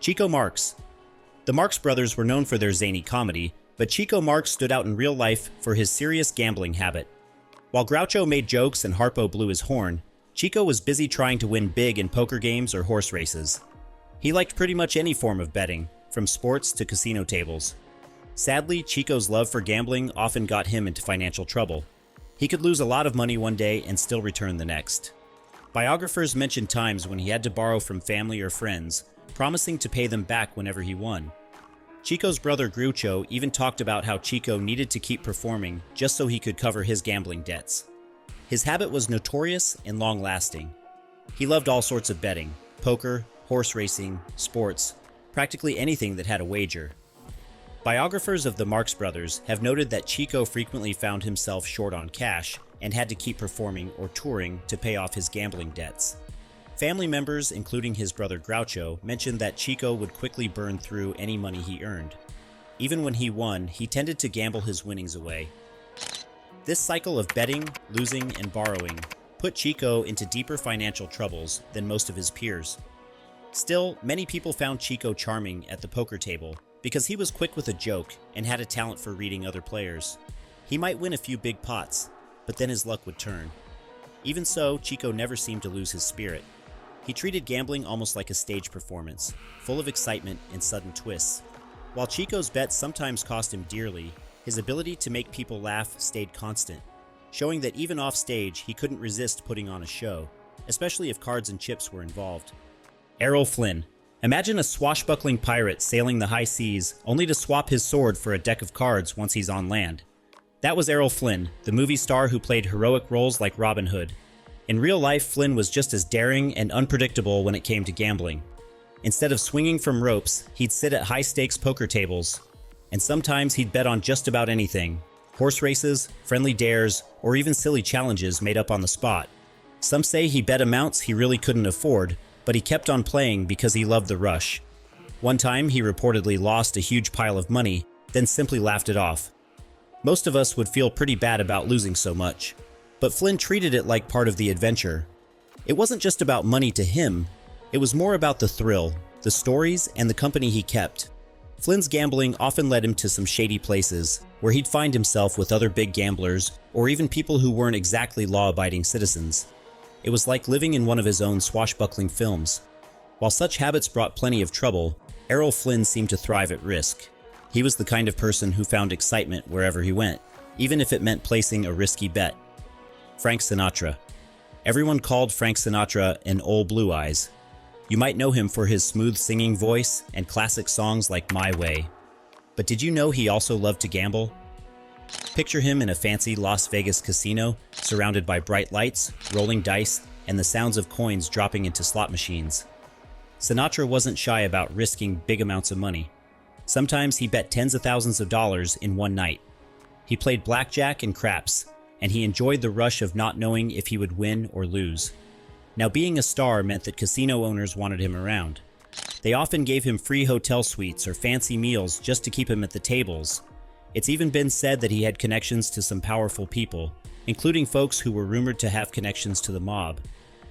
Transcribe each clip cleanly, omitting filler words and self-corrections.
Chico Marx. The Marx brothers were known for their zany comedy, but Chico Marx stood out in real life for his serious gambling habit. While Groucho made jokes and Harpo blew his horn, Chico was busy trying to win big in poker games or horse races. He liked pretty much any form of betting, from sports to casino tables. Sadly, Chico's love for gambling often got him into financial trouble. He could lose a lot of money one day and still return the next. Biographers mention times when he had to borrow from family or friends, promising to pay them back whenever he won. Chico's brother Groucho even talked about how Chico needed to keep performing just so he could cover his gambling debts. His habit was notorious and long-lasting. He loved all sorts of betting: poker, horse racing, sports, practically anything that had a wager. Biographers of the Marx brothers have noted that Chico frequently found himself short on cash and had to keep performing or touring to pay off his gambling debts. Family members, including his brother Groucho, mentioned that Chico would quickly burn through any money he earned. Even when he won, he tended to gamble his winnings away. This cycle of betting, losing, and borrowing put Chico into deeper financial troubles than most of his peers. Still, many people found Chico charming at the poker table because he was quick with a joke and had a talent for reading other players. He might win a few big pots, but then his luck would turn. Even so, Chico never seemed to lose his spirit. He treated gambling almost like a stage performance, full of excitement and sudden twists. While Chico's bets sometimes cost him dearly, his ability to make people laugh stayed constant, showing that even off stage he couldn't resist putting on a show, especially if cards and chips were involved. Errol Flynn. Imagine a swashbuckling pirate sailing the high seas only to swap his sword for a deck of cards once he's on land. That was Errol Flynn, the movie star who played heroic roles like Robin Hood. In real life, Flynn was just as daring and unpredictable when it came to gambling. Instead of swinging from ropes, he'd sit at high-stakes poker tables, and sometimes he'd bet on just about anything: horse races, friendly dares, or even silly challenges made up on the spot. Some say he bet amounts he really couldn't afford, but he kept on playing because he loved the rush. One time, he reportedly lost a huge pile of money, then simply laughed it off. Most of us would feel pretty bad about losing so much, but Flynn treated it like part of the adventure. It wasn't just about money to him, it was more about the thrill, the stories, and the company he kept. Flynn's gambling often led him to some shady places, where he'd find himself with other big gamblers, or even people who weren't exactly law-abiding citizens. It was like living in one of his own swashbuckling films. While such habits brought plenty of trouble, Errol Flynn seemed to thrive at risk. He was the kind of person who found excitement wherever he went, even if it meant placing a risky bet. Frank Sinatra. Everyone called Frank Sinatra an Old Blue Eyes. You might know him for his smooth singing voice and classic songs like My Way. But did you know he also loved to gamble? Picture him in a fancy Las Vegas casino, surrounded by bright lights, rolling dice, and the sounds of coins dropping into slot machines. Sinatra wasn't shy about risking big amounts of money. Sometimes he bet tens of thousands of dollars in one night. He played blackjack and craps, and he enjoyed the rush of not knowing if he would win or lose. Now, being a star meant that casino owners wanted him around. They often gave him free hotel suites or fancy meals just to keep him at the tables. It's even been said that he had connections to some powerful people, including folks who were rumored to have connections to the mob.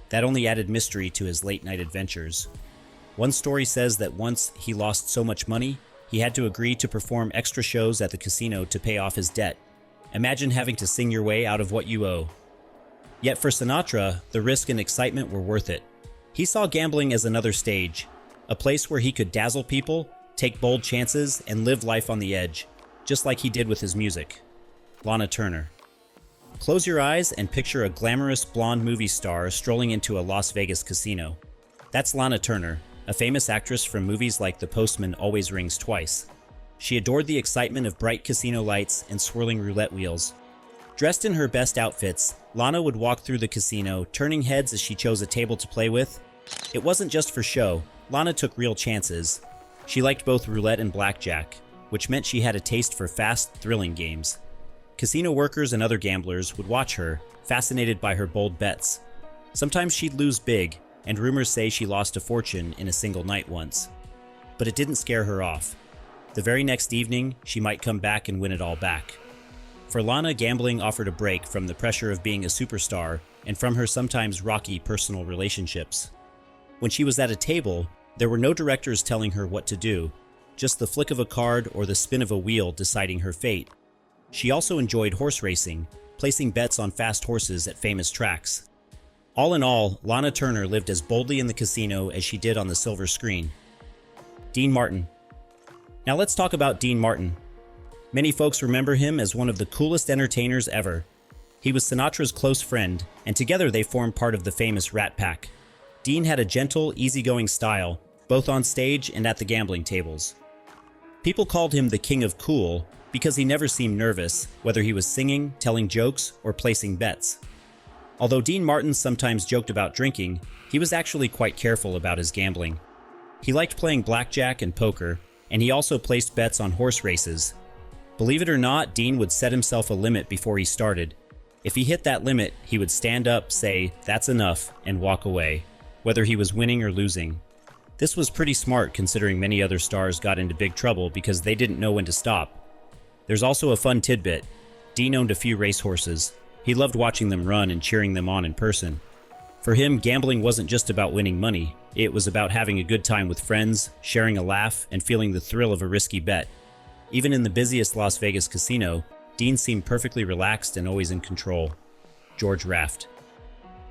That only added mystery to his late-night adventures. One story says that once he lost so much money, he had to agree to perform extra shows at the casino to pay off his debt. Imagine having to sing your way out of what you owe. Yet for Sinatra, the risk and excitement were worth it. He saw gambling as another stage, a place where he could dazzle people, take bold chances, and live life on the edge, just like he did with his music. Lana Turner. Close your eyes and picture a glamorous blonde movie star strolling into a Las Vegas casino. That's Lana Turner, a famous actress from movies like The Postman Always Rings Twice. She adored the excitement of bright casino lights and swirling roulette wheels. Dressed in her best outfits, Lana would walk through the casino, turning heads as she chose a table to play with. It wasn't just for show. Lana took real chances. She liked both roulette and blackjack, which meant she had a taste for fast, thrilling games. Casino workers and other gamblers would watch her, fascinated by her bold bets. Sometimes she'd lose big, and rumors say she lost a fortune in a single night once. But it didn't scare her off. The very next evening, she might come back and win it all back. For Lana, gambling offered a break from the pressure of being a superstar and from her sometimes rocky personal relationships. When she was at a table, There were no directors telling her what to do, just the flick of a card or the spin of a wheel deciding her fate. She also enjoyed horse racing, placing bets on fast horses at famous tracks. All in all, Lana Turner lived as boldly in the casino as she did on the silver screen. Dean Martin. Now let's talk about Dean Martin. Many folks remember him as one of the coolest entertainers ever. He was Sinatra's close friend, and together they formed part of the famous Rat Pack. Dean had a gentle, easygoing style, both on stage and at the gambling tables. People called him the King of Cool because he never seemed nervous, whether he was singing, telling jokes, or placing bets. Although Dean Martin sometimes joked about drinking, he was actually quite careful about his gambling. He liked playing blackjack and poker, and he also placed bets on horse races. Believe it or not, Dean would set himself a limit before he started. If he hit that limit, he would stand up, say, "That's enough," and walk away, whether he was winning or losing. This was pretty smart considering many other stars got into big trouble because they didn't know when to stop. There's also a fun tidbit. Dean owned a few racehorses. He loved watching them run and cheering them on in person. For him, gambling wasn't just about winning money. It was about having a good time with friends, sharing a laugh, and feeling the thrill of a risky bet. Even in the busiest Las Vegas casino, Dean seemed perfectly relaxed and always in control. George Raft.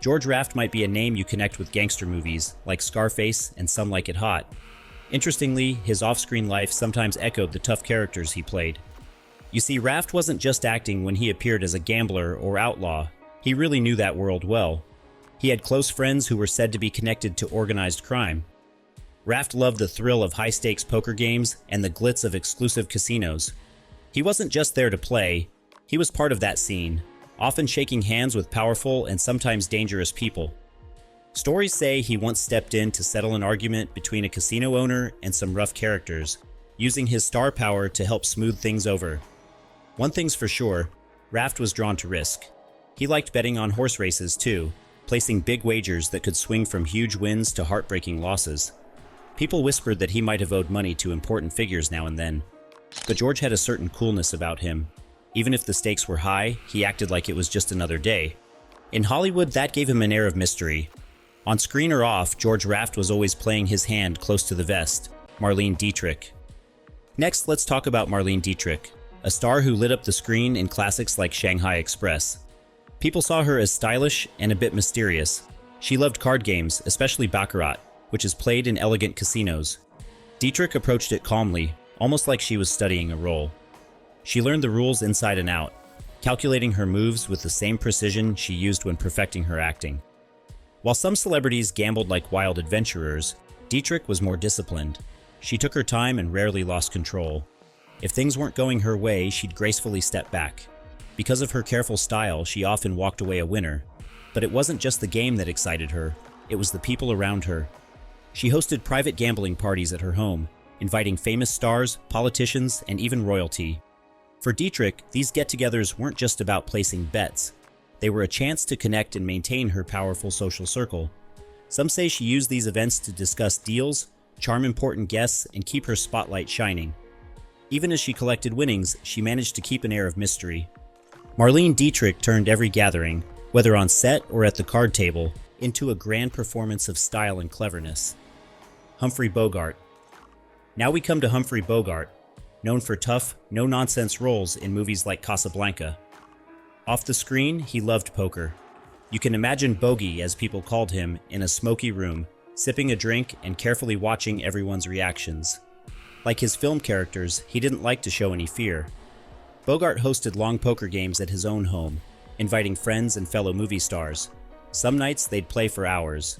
George Raft might be a name you connect with gangster movies, like Scarface and Some Like It Hot. Interestingly, his off-screen life sometimes echoed the tough characters he played. You see, Raft wasn't just acting when he appeared as a gambler or outlaw. He really knew that world well. He had close friends who were said to be connected to organized crime. Raft loved the thrill of high-stakes poker games and the glitz of exclusive casinos. He wasn't just there to play, he was part of that scene, often shaking hands with powerful and sometimes dangerous people. Stories say he once stepped in to settle an argument between a casino owner and some rough characters, using his star power to help smooth things over. One thing's for sure, Raft was drawn to risk. He liked betting on horse races too, placing big wagers that could swing from huge wins to heartbreaking losses. People whispered that he might have owed money to important figures now and then. But George had a certain coolness about him. Even if the stakes were high, he acted like it was just another day. In Hollywood, that gave him an air of mystery. On screen or off, George Raft was always playing his hand close to the vest, Marlene Dietrich. Next, let's talk about Marlene Dietrich, a star who lit up the screen in classics like Shanghai Express. People saw her as stylish and a bit mysterious. She loved card games, especially Baccarat, which is played in elegant casinos. Dietrich approached it calmly, almost like she was studying a role. She learned the rules inside and out, calculating her moves with the same precision she used when perfecting her acting. While some celebrities gambled like wild adventurers, Dietrich was more disciplined. She took her time and rarely lost control. If things weren't going her way, she'd gracefully step back. Because of her careful style, she often walked away a winner. But it wasn't just the game that excited her, it was the people around her. She hosted private gambling parties at her home, inviting famous stars, politicians, and even royalty. For Dietrich, these get-togethers weren't just about placing bets. They were a chance to connect and maintain her powerful social circle. Some say she used these events to discuss deals, charm important guests, and keep her spotlight shining. Even as she collected winnings, she managed to keep an air of mystery. Marlene Dietrich turned every gathering, whether on set or at the card table, into a grand performance of style and cleverness. Humphrey Bogart. Now we come to Humphrey Bogart, known for tough, no-nonsense roles in movies like Casablanca. Off the screen, he loved poker. You can imagine Bogey, as people called him, in a smoky room, sipping a drink and carefully watching everyone's reactions. Like his film characters, he didn't like to show any fear. Bogart hosted long poker games at his own home, inviting friends and fellow movie stars. Some nights they'd play for hours.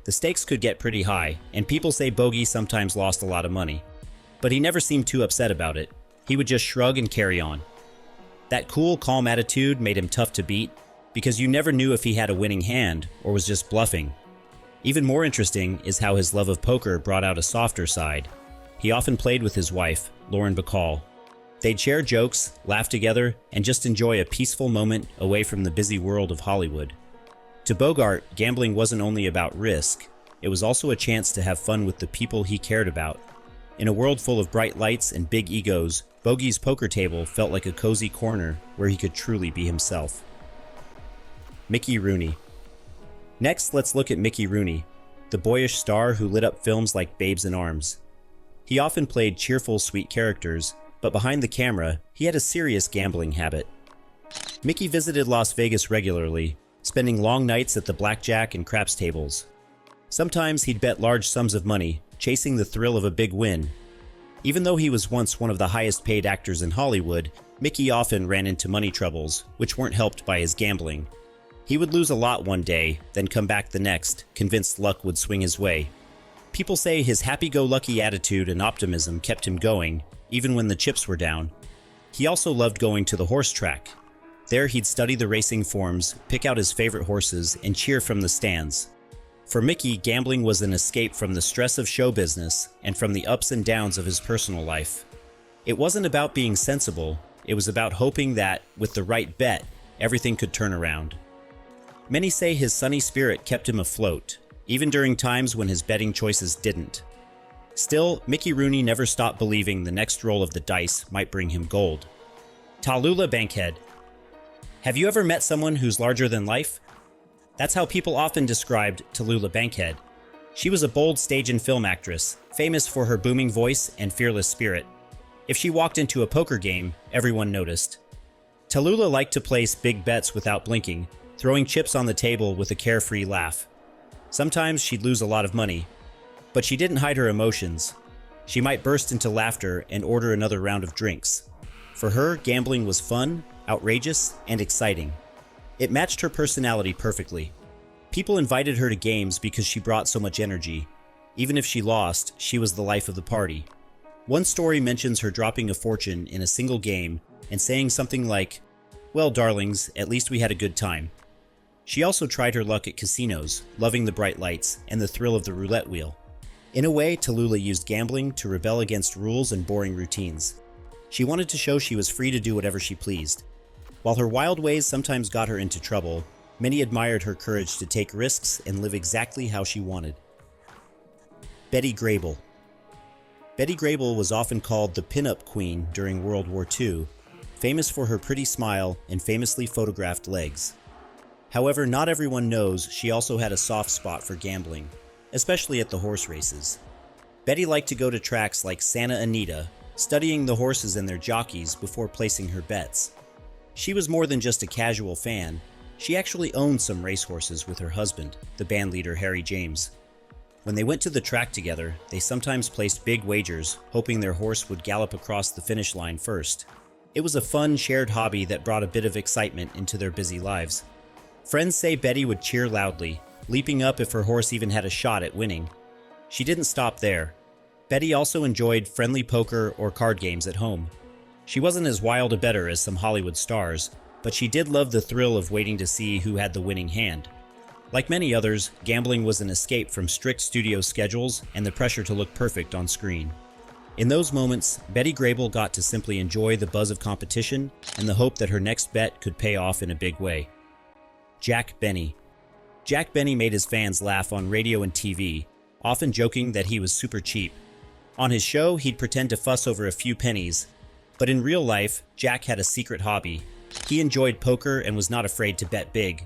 The stakes could get pretty high, and people say Bogey sometimes lost a lot of money. But he never seemed too upset about it. He would just shrug and carry on. That cool, calm attitude made him tough to beat, because you never knew if he had a winning hand or was just bluffing. Even more interesting is how his love of poker brought out a softer side. He often played with his wife, Lauren Bacall. They'd share jokes, laugh together, and just enjoy a peaceful moment away from the busy world of Hollywood. To Bogart, gambling wasn't only about risk, it was also a chance to have fun with the people he cared about. In a world full of bright lights and big egos, Bogey's poker table felt like a cozy corner where he could truly be himself. Mickey Rooney. Next, let's look at Mickey Rooney. the boyish star who lit up films like Babes in Arms. He often played cheerful, sweet characters, but behind the camera, he had a serious gambling habit. Mickey visited Las Vegas regularly, spending long nights at the blackjack and craps tables. Sometimes he'd bet large sums of money, chasing the thrill of a big win. Even though he was once one of the highest paid actors in Hollywood, Mickey often ran into money troubles, which weren't helped by his gambling. He would lose a lot one day, then come back the next, convinced luck would swing his way. People say his happy-go-lucky attitude and optimism kept him going, even when the chips were down. He also loved going to the horse track. There he'd study the racing forms, pick out his favorite horses, and cheer from the stands. For Mickey, gambling was an escape from the stress of show business and from the ups and downs of his personal life. It wasn't about being sensible, it was about hoping that, with the right bet, everything could turn around. Many say his sunny spirit kept him afloat, even during times when his betting choices didn't. Still, Mickey Rooney never stopped believing the next roll of the dice might bring him gold. Tallulah Bankhead. Have you ever met someone who's larger than life? That's how people often described Tallulah Bankhead. She was a bold stage and film actress, famous for her booming voice and fearless spirit. If she walked into a poker game, everyone noticed. Tallulah liked to place big bets without blinking, throwing chips on the table with a carefree laugh. Sometimes she'd lose a lot of money, but she didn't hide her emotions. She might burst into laughter and order another round of drinks. For her, gambling was fun, outrageous, and exciting. It matched her personality perfectly. People invited her to games because she brought so much energy. Even if she lost, she was the life of the party. One story mentions her dropping a fortune in a single game and saying something like, "Well, darlings, at least we had a good time." She also tried her luck at casinos, loving the bright lights and the thrill of the roulette wheel. In a way, Tallulah used gambling to rebel against rules and boring routines. She wanted to show she was free to do whatever she pleased. While her wild ways sometimes got her into trouble, many admired her courage to take risks and live exactly how she wanted. Betty Grable. Betty Grable was often called the pin-up queen during World War II, famous for her pretty smile and famously photographed legs. However, not everyone knows she also had a soft spot for gambling, especially at the horse races. Betty liked to go to tracks like Santa Anita, studying the horses and their jockeys before placing her bets. She was more than just a casual fan. She actually owned some racehorses with her husband, the bandleader Harry James. When they went to the track together, they sometimes placed big wagers, hoping their horse would gallop across the finish line first. It was a fun, shared hobby that brought a bit of excitement into their busy lives. Friends say Betty would cheer loudly, leaping up if her horse even had a shot at winning. She didn't stop there. Betty also enjoyed friendly poker or card games at home. She wasn't as wild a bettor as some Hollywood stars, but she did love the thrill of waiting to see who had the winning hand. Like many others, gambling was an escape from strict studio schedules and the pressure to look perfect on screen. In those moments, Betty Grable got to simply enjoy the buzz of competition and the hope that her next bet could pay off in a big way. Jack Benny. Jack Benny made his fans laugh on radio and TV, often joking that he was super cheap. On his show, he'd pretend to fuss over a few pennies, but in real life, Jack had a secret hobby. He enjoyed poker and was not afraid to bet big.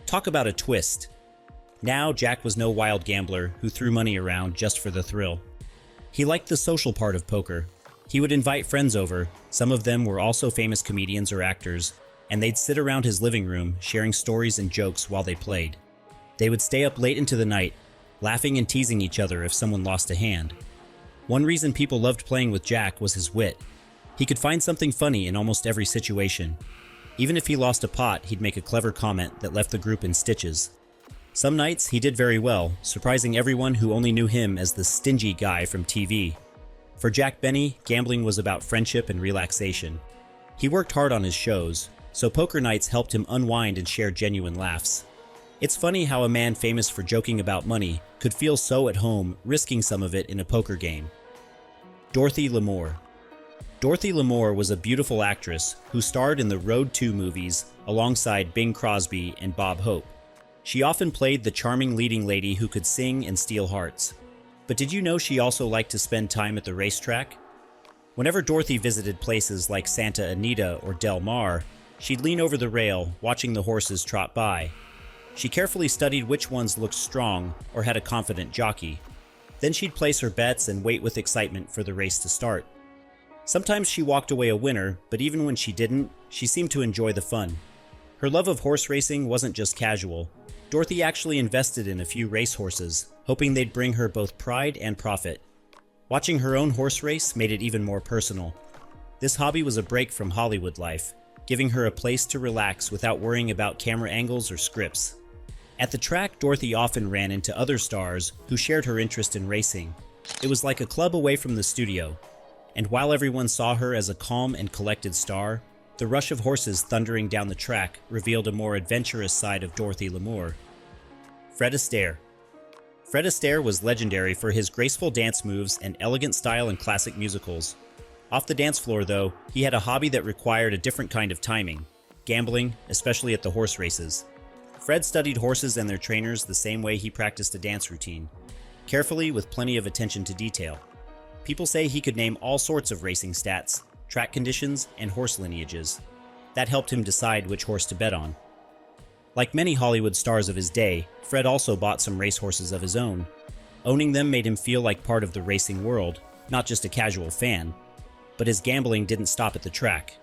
Talk about a twist. Now, Jack was no wild gambler who threw money around just for the thrill. He liked the social part of poker. He would invite friends over, some of them were also famous comedians or actors, and they'd sit around his living room sharing stories and jokes while they played. They would stay up late into the night, laughing and teasing each other if someone lost a hand. One reason people loved playing with Jack was his wit. He could find something funny in almost every situation. Even if he lost a pot, he'd make a clever comment that left the group in stitches. Some nights, he did very well, surprising everyone who only knew him as the stingy guy from TV. For Jack Benny, gambling was about friendship and relaxation. He worked hard on his shows, so poker nights helped him unwind and share genuine laughs. It's funny how a man famous for joking about money could feel so at home risking some of it in a poker game. Dorothy Lamour. Dorothy Lamour was a beautiful actress who starred in the Road 2 movies alongside Bing Crosby and Bob Hope. She often played the charming leading lady who could sing and steal hearts. But did you know she also liked to spend time at the racetrack? Whenever Dorothy visited places like Santa Anita or Del Mar, she'd lean over the rail, watching the horses trot by. She carefully studied which ones looked strong or had a confident jockey. Then she'd place her bets and wait with excitement for the race to start. Sometimes she walked away a winner, but even when she didn't, she seemed to enjoy the fun. Her love of horse racing wasn't just casual. Dorothy actually invested in a few racehorses, hoping they'd bring her both pride and profit. Watching her own horse race made it even more personal. This hobby was a break from Hollywood life, giving her a place to relax without worrying about camera angles or scripts. At the track, Dorothy often ran into other stars who shared her interest in racing. It was like a club away from the studio, and while everyone saw her as a calm and collected star, the rush of horses thundering down the track revealed a more adventurous side of Dorothy Lamour. Fred Astaire. Fred Astaire was legendary for his graceful dance moves and elegant style in classic musicals. Off the dance floor, though, he had a hobby that required a different kind of timing: gambling, especially at the horse races. Fred studied horses and their trainers the same way he practiced a dance routine, carefully with plenty of attention to detail. People say he could name all sorts of racing stats, track conditions, and horse lineages. That helped him decide which horse to bet on. Like many Hollywood stars of his day, Fred also bought some racehorses of his own. Owning them made him feel like part of the racing world, not just a casual fan. But his gambling didn't stop at the track.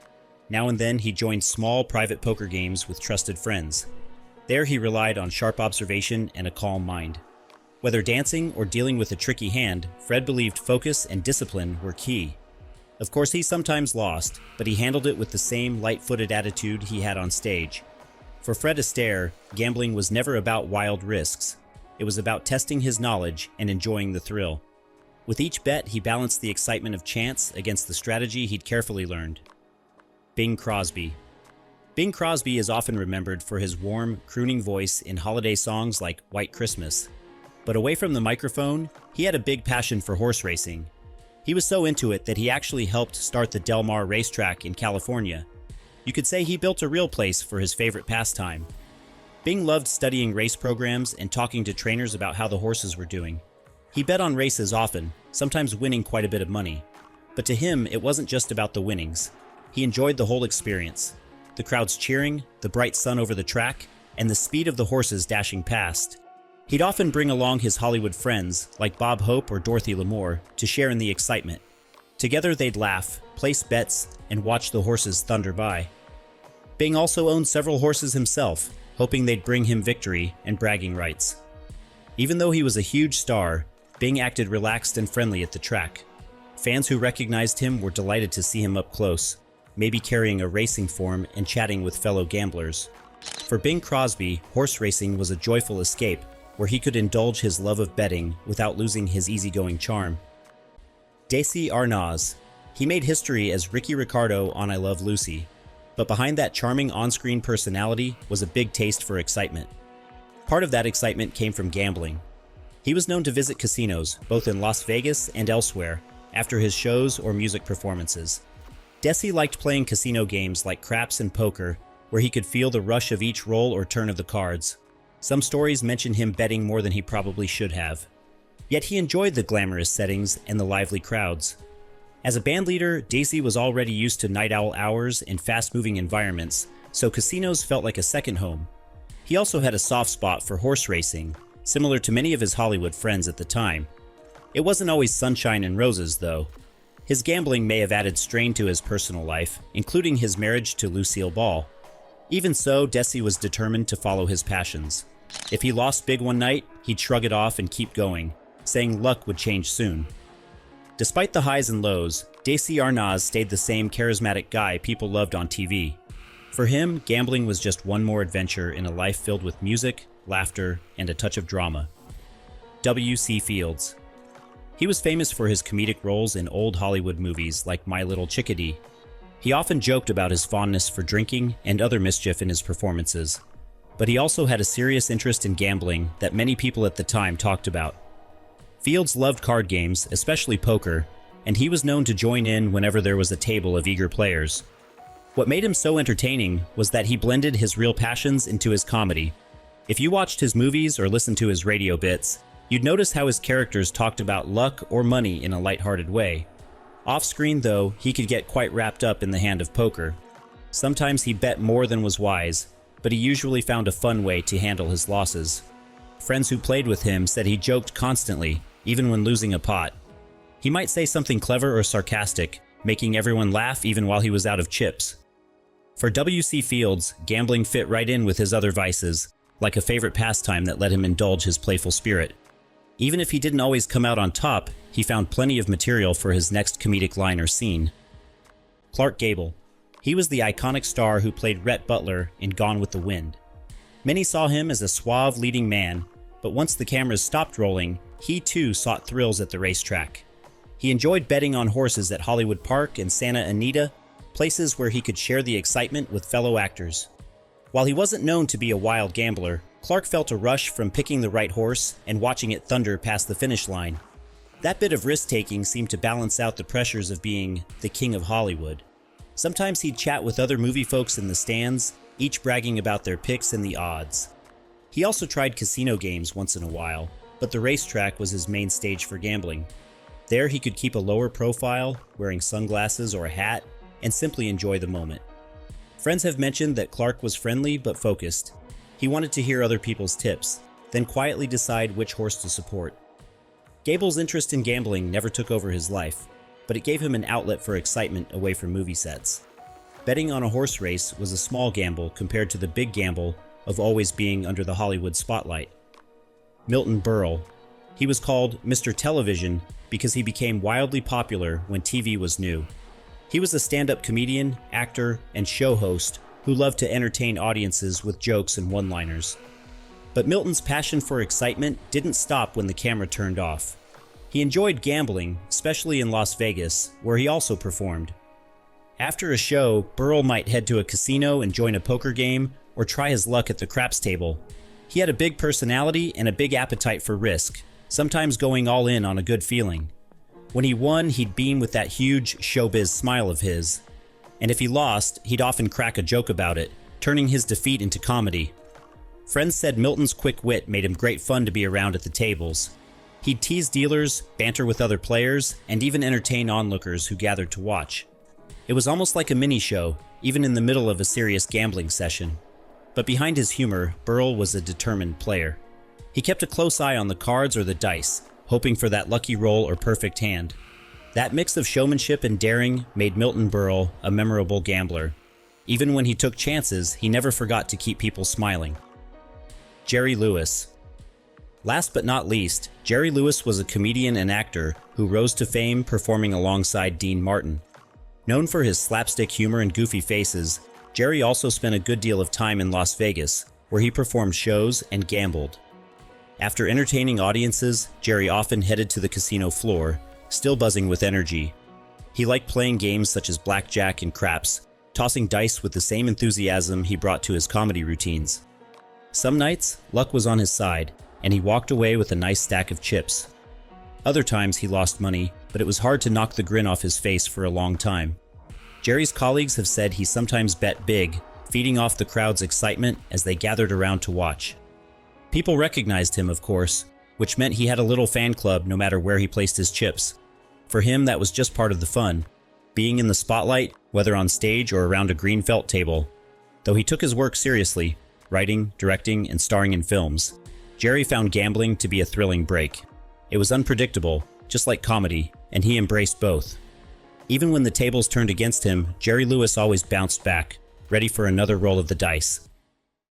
Now and then he joined small private poker games with trusted friends. There he relied on sharp observation and a calm mind. Whether dancing or dealing with a tricky hand, Fred believed focus and discipline were key. Of course, he sometimes lost, but he handled it with the same light-footed attitude he had on stage. For Fred Astaire, gambling was never about wild risks. It was about testing his knowledge and enjoying the thrill. With each bet, he balanced the excitement of chance against the strategy he'd carefully learned. Bing Crosby. Bing Crosby is often remembered for his warm, crooning voice in holiday songs like White Christmas. But away from the microphone, he had a big passion for horse racing. He was so into it that he actually helped start the Del Mar racetrack in California. You could say he built a real place for his favorite pastime. Bing loved studying race programs and talking to trainers about how the horses were doing. He bet on races often, sometimes winning quite a bit of money. But to him, it wasn't just about the winnings. He enjoyed the whole experience. The crowds cheering, the bright sun over the track, and the speed of the horses dashing past. He'd often bring along his Hollywood friends, like Bob Hope or Dorothy Lamour, to share in the excitement. Together they'd laugh, place bets, and watch the horses thunder by. Bing also owned several horses himself, hoping they'd bring him victory and bragging rights. Even though he was a huge star, Bing acted relaxed and friendly at the track. Fans who recognized him were delighted to see him up close, maybe carrying a racing form and chatting with fellow gamblers. For Bing Crosby, horse racing was a joyful escape, where he could indulge his love of betting without losing his easygoing charm. Desi Arnaz. He made history as Ricky Ricardo on I Love Lucy, but behind that charming on-screen personality was a big taste for excitement. Part of that excitement came from gambling. He was known to visit casinos, both in Las Vegas and elsewhere, after his shows or music performances. Desi liked playing casino games like craps and poker, where he could feel the rush of each roll or turn of the cards. Some stories mention him betting more than he probably should have. Yet he enjoyed the glamorous settings and the lively crowds. As a bandleader, Desi was already used to night owl hours and fast-moving environments, so casinos felt like a second home. He also had a soft spot for horse racing, similar to many of his Hollywood friends at the time. It wasn't always sunshine and roses, though. His gambling may have added strain to his personal life, including his marriage to Lucille Ball. Even so, Desi was determined to follow his passions. If he lost big one night, he'd shrug it off and keep going, saying luck would change soon. Despite the highs and lows, Desi Arnaz stayed the same charismatic guy people loved on TV. For him, gambling was just one more adventure in a life filled with music, laughter, and a touch of drama. W.C. Fields. He was famous for his comedic roles in old Hollywood movies like My Little Chickadee. He often joked about his fondness for drinking and other mischief in his performances. But he also had a serious interest in gambling that many people at the time talked about. Fields loved card games, especially poker, and he was known to join in whenever there was a table of eager players. What made him so entertaining was that he blended his real passions into his comedy. If you watched his movies or listened to his radio bits, you'd notice how his characters talked about luck or money in a lighthearted way. Off-screen, though, he could get quite wrapped up in the hand of poker. Sometimes he bet more than was wise, but he usually found a fun way to handle his losses. Friends who played with him said he joked constantly, even when losing a pot. He might say something clever or sarcastic, making everyone laugh even while he was out of chips. For W.C. Fields, gambling fit right in with his other vices, like a favorite pastime that let him indulge his playful spirit. Even if he didn't always come out on top, he found plenty of material for his next comedic line or scene. Clark Gable. He was the iconic star who played Rhett Butler in Gone with the Wind. Many saw him as a suave leading man, but once the cameras stopped rolling, he too sought thrills at the racetrack. He enjoyed betting on horses at Hollywood Park and Santa Anita, places where he could share the excitement with fellow actors. While he wasn't known to be a wild gambler, Clark felt a rush from picking the right horse and watching it thunder past the finish line. That bit of risk-taking seemed to balance out the pressures of being the king of Hollywood. Sometimes he'd chat with other movie folks in the stands, each bragging about their picks and the odds. He also tried casino games once in a while, but the racetrack was his main stage for gambling. There he could keep a lower profile, wearing sunglasses or a hat, and simply enjoy the moment. Friends have mentioned that Clark was friendly but focused. He wanted to hear other people's tips, then quietly decide which horse to support. Gable's interest in gambling never took over his life, but it gave him an outlet for excitement away from movie sets. Betting on a horse race was a small gamble compared to the big gamble of always being under the Hollywood spotlight. Milton Berle. He was called Mr. Television because he became wildly popular when TV was new. He was a stand-up comedian, actor, and show host who loved to entertain audiences with jokes and one-liners. But Milton's passion for excitement didn't stop when the camera turned off. He enjoyed gambling, especially in Las Vegas, where he also performed. After a show, Berle might head to a casino and join a poker game or try his luck at the craps table. He had a big personality and a big appetite for risk, sometimes going all in on a good feeling. When he won, he'd beam with that huge showbiz smile of his. And if he lost, he'd often crack a joke about it, turning his defeat into comedy. Friends said Milton's quick wit made him great fun to be around at the tables. He'd tease dealers, banter with other players, and even entertain onlookers who gathered to watch. It was almost like a mini-show, even in the middle of a serious gambling session. But behind his humor, Berle was a determined player. He kept a close eye on the cards or the dice, hoping for that lucky roll or perfect hand. That mix of showmanship and daring made Milton Berle a memorable gambler. Even when he took chances, he never forgot to keep people smiling. Jerry Lewis. Last but not least, Jerry Lewis was a comedian and actor who rose to fame performing alongside Dean Martin. Known for his slapstick humor and goofy faces, Jerry also spent a good deal of time in Las Vegas, where he performed shows and gambled. After entertaining audiences, Jerry often headed to the casino floor, still buzzing with energy. He liked playing games such as blackjack and craps, tossing dice with the same enthusiasm he brought to his comedy routines. Some nights, luck was on his side, and he walked away with a nice stack of chips. Other times he lost money, but it was hard to knock the grin off his face for a long time. Jerry's colleagues have said he sometimes bet big, feeding off the crowd's excitement as they gathered around to watch. People recognized him, of course, which meant he had a little fan club no matter where he placed his chips. For him, that was just part of the fun, being in the spotlight, whether on stage or around a green felt table. Though he took his work seriously, writing, directing, and starring in films, Jerry found gambling to be a thrilling break. It was unpredictable, just like comedy, and he embraced both. Even when the tables turned against him, Jerry Lewis always bounced back, ready for another roll of the dice.